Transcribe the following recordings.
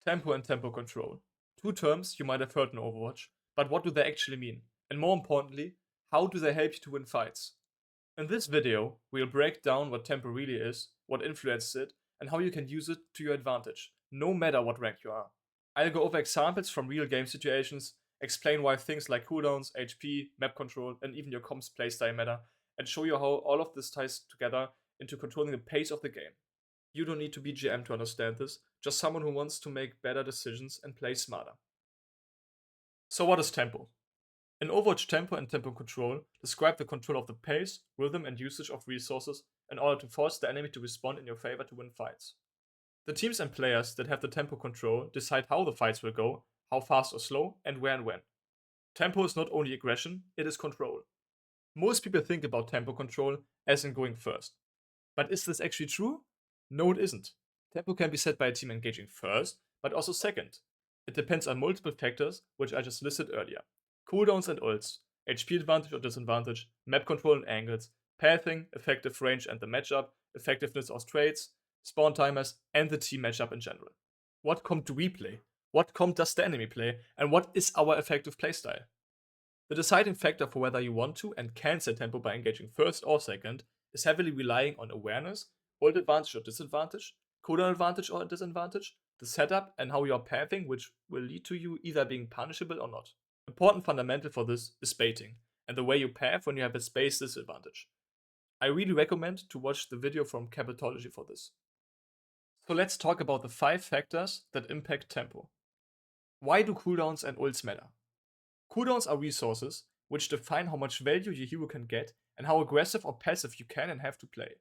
Tempo and tempo control. Two terms you might have heard in Overwatch, but what do they actually mean? And more importantly, how do they help you to win fights? In this video, we'll break down what tempo really is, what influences it, and how you can use it to your advantage, no matter what rank you are. I'll go over examples from real game situations, explain why things like cooldowns, HP, map control, and even your comp's playstyle matter, and show you how all of this ties together into controlling the pace of the game. You don't need to be GM to understand this, just someone who wants to make better decisions and play smarter. So what is tempo? In Overwatch, tempo and tempo control describe the control of the pace, rhythm, and usage of resources in order to force the enemy to respond in your favor to win fights. The teams and players that have the tempo control decide how the fights will go, how fast or slow, and where and when. Tempo is not only aggression, it is control. Most people think about tempo control as in going first. But is this actually true? No, it isn't. Tempo can be set by a team engaging first, but also second. It depends on multiple factors, which I just listed earlier. Cooldowns and ults, HP advantage or disadvantage, map control and angles, pathing, effective range and the matchup, effectiveness of trades, spawn timers, and the team matchup in general. What comp do we play? What comp does the enemy play? And what is our effective playstyle? The deciding factor for whether you want to and can set tempo by engaging first or second is heavily relying on awareness, ult advantage or disadvantage, cooldown advantage or disadvantage, the setup, and how you are pathing, which will lead to you either being punishable or not. Important fundamental for this is baiting, and the way you path when you have a space disadvantage. I really recommend to watch the video from Capitology for this. So let's talk about the 5 factors that impact tempo. Why do cooldowns and ults matter? Cooldowns are resources which define how much value your hero can get and how aggressive or passive you can and have to play.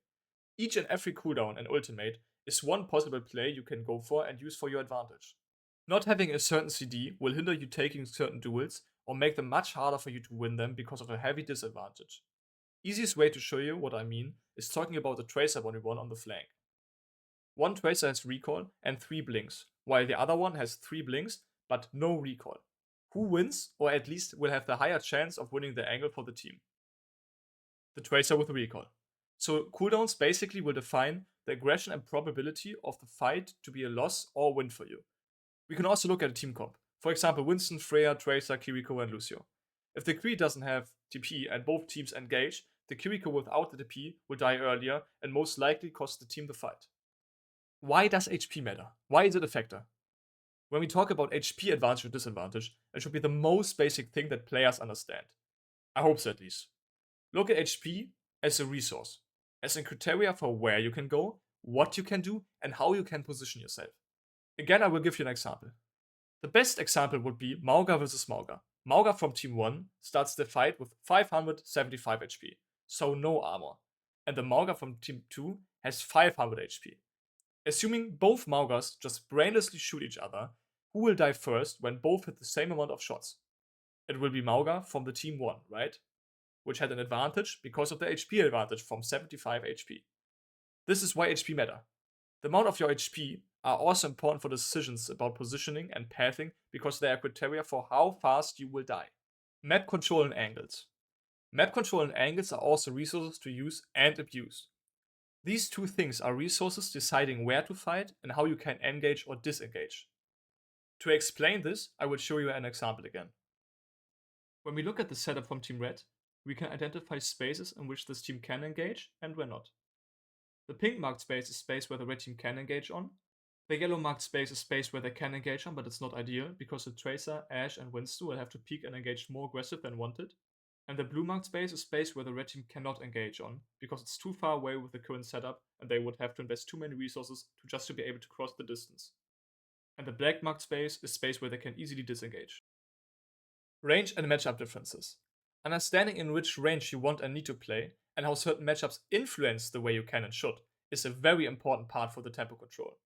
Each and every cooldown and ultimate is one possible play you can go for and use for your advantage. Not having a certain CD will hinder you taking certain duels or make them much harder for you to win them because of a heavy disadvantage. Easiest way to show you what I mean is talking about the Tracer 1v1 on the flank. One Tracer has recall and 3 blinks, while the other one has 3 blinks but no recall. Who wins, or at least will have the higher chance of winning the angle for the team? The Tracer with recall. So cooldowns basically will define the aggression and probability of the fight to be a loss or win for you. We can also look at a team comp. For example, Winston, Freya, Tracer, Kiriko, and Lucio. If the Kree doesn't have TP and both teams engage, the Kiriko without the TP will die earlier and most likely cost the team the fight. Why does HP matter? Why is it a factor? When we talk about HP advantage or disadvantage, it should be the most basic thing that players understand. I hope so at least. Look at HP as a resource, as a criteria for where you can go, what you can do, and how you can position yourself. Again, I will give you an example. The best example would be Mauga vs Mauga. Mauga from Team 1 starts the fight with 575 HP, so no armor, and the Mauga from Team 2 has 500 HP. Assuming both Maugas just brainlessly shoot each other, who will die first when both hit the same amount of shots? It will be Mauga from the Team 1, right? Which had an advantage because of the HP advantage from 75 HP. This is why HP matter. The amount of your HP are also important for decisions about positioning and pathing because they are criteria for how fast you will die. Map control and angles. Map control and angles are also resources to use and abuse. These two things are resources deciding where to fight and how you can engage or disengage. To explain this, I will show you an example again. When we look at the setup from Team Red, we can identify spaces in which this team can engage and where not. The pink marked space is space where the red team can engage on. The yellow marked space is space where they can engage on, but it's not ideal because the Tracer, Ashe, and Winston will have to peek and engage more aggressive than wanted. And the blue marked space is space where the red team cannot engage on, because it's too far away with the current setup and they would have to invest too many resources to be able to cross the distance. And the black marked space is space where they can easily disengage. Range and matchup differences. Understanding in which range you want and need to play, and how certain matchups influence the way you can and should, is a very important part for the tempo control.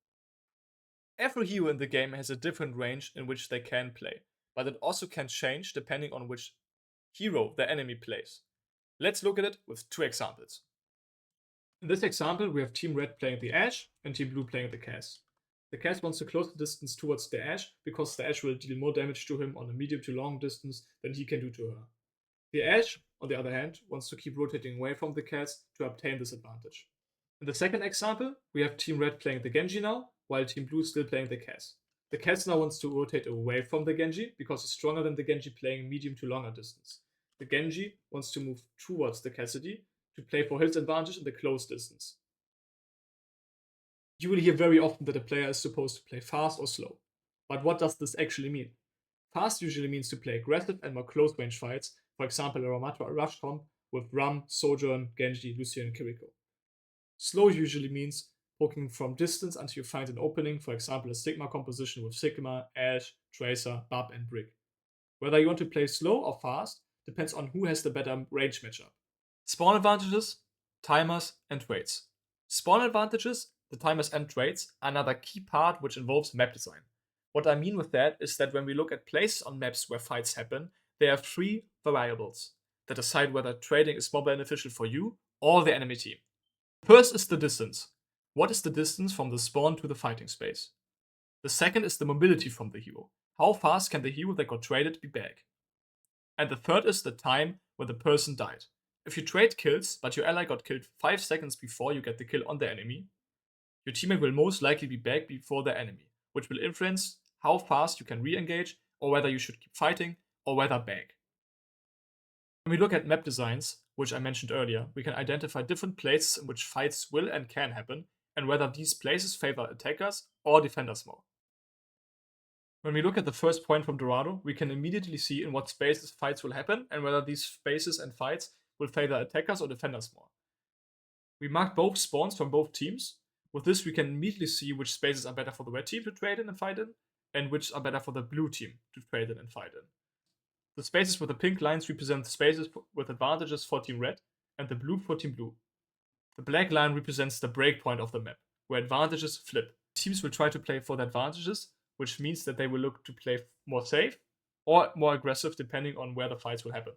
Every hero in the game has a different range in which they can play, but it also can change depending on which hero the enemy plays. Let's look at it with 2 examples. In this example, we have Team Red playing the Ashe and Team Blue playing the Cass. The Cass wants to close the distance towards the Ashe because the Ashe will deal more damage to him on a medium to long distance than he can do to her. The Ashe, on the other hand, wants to keep rotating away from the Cass to obtain this advantage. In the second example, we have Team Red playing the Genji now, while Team Blue is still playing the Cass. The Cassina wants to rotate away from the Genji because he's stronger than the Genji playing medium to longer distance. The Genji wants to move towards the Cassidy to play for his advantage in the close distance. You will hear very often that a player is supposed to play fast or slow. But what does this actually mean? Fast usually means to play aggressive and more close range fights, for example a Ramatra Rush comp with Ram, Sojourn, Genji, Lucian, and Kiriko. Slow usually means poking from distance until you find an opening, for example a Sigma composition with Sigma, Ashe, Tracer, Bub, and Brick. Whether you want to play slow or fast depends on who has the better range matchup. Spawn advantages, timers, and traits. Spawn advantages, the timers and traits, are another key part which involves map design. What I mean with that is that when we look at places on maps where fights happen, there are three variables that decide whether trading is more beneficial for you or the enemy team. First is the distance. What is the distance from the spawn to the fighting space? The second is the mobility from the hero. How fast can the hero that got traded be back? And the third is the time when the person died. If you trade kills, but your ally got killed 5 seconds before you get the kill on the enemy, your teammate will most likely be back before the enemy, which will influence how fast you can re-engage, or whether you should keep fighting, or whether back. When we look at map designs, which I mentioned earlier, we can identify different places in which fights will and can happen, and whether these places favor attackers or defenders more. When we look at the first point from Dorado, we can immediately see in what spaces fights will happen, and whether these spaces and fights will favor attackers or defenders more. We mark both spawns from both teams. With this, we can immediately see which spaces are better for the red team to trade in and fight in, and which are better for the blue team to trade in and fight in. The spaces with the pink lines represent spaces with advantages for Team Red, and the blue for Team Blue. The black line represents the breakpoint of the map, where advantages flip. Teams will try to play for the advantages, which means that they will look to play more safe or more aggressive depending on where the fights will happen.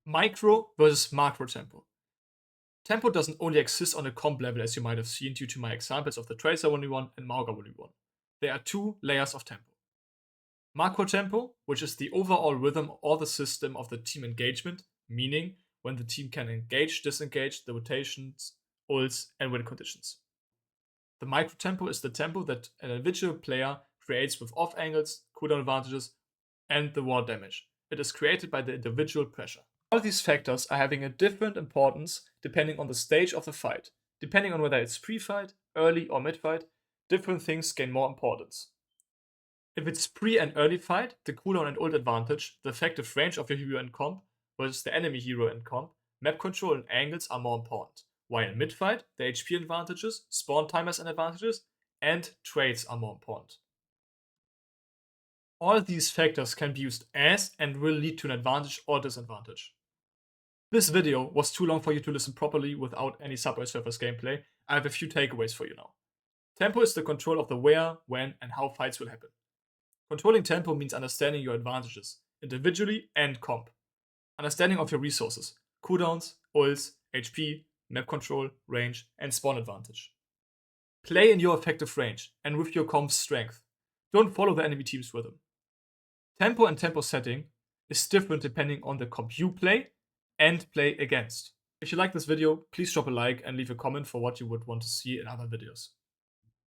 Micro versus macro tempo. Tempo doesn't only exist on a comp level as you might have seen due to my examples of the Tracer 1v1 and Mauga 1v1. There are two layers of tempo. Macro tempo, which is the overall rhythm or the system of the team engagement, meaning when the team can engage, disengage, the rotations, ults, and win conditions. The micro tempo is the tempo that an individual player creates with off angles, cooldown advantages, and the war damage. It is created by the individual pressure. All these factors are having a different importance depending on the stage of the fight. Depending on whether it's pre-fight, early, or mid-fight, different things gain more importance. If it's pre and early fight, the cooldown and ult advantage, the effective range of your hero in comp versus the enemy hero in comp, map control and angles are more important. While in mid-fight, the HP advantages, spawn timers and advantages, and traits are more important. All these factors can be used as and will lead to an advantage or disadvantage. This video was too long for you to listen properly without any Subway Surfers gameplay. I have a few takeaways for you now. Tempo is the control of the where, when, and how fights will happen. Controlling tempo means understanding your advantages, individually and comp. Understanding of your resources, cooldowns, ults, HP, map control, range, and spawn advantage. Play in your effective range and with your comp's strength. Don't follow the enemy team's rhythm. Tempo and tempo setting is different depending on the comp you play and play against. If you like this video, please drop a like and leave a comment for what you would want to see in other videos.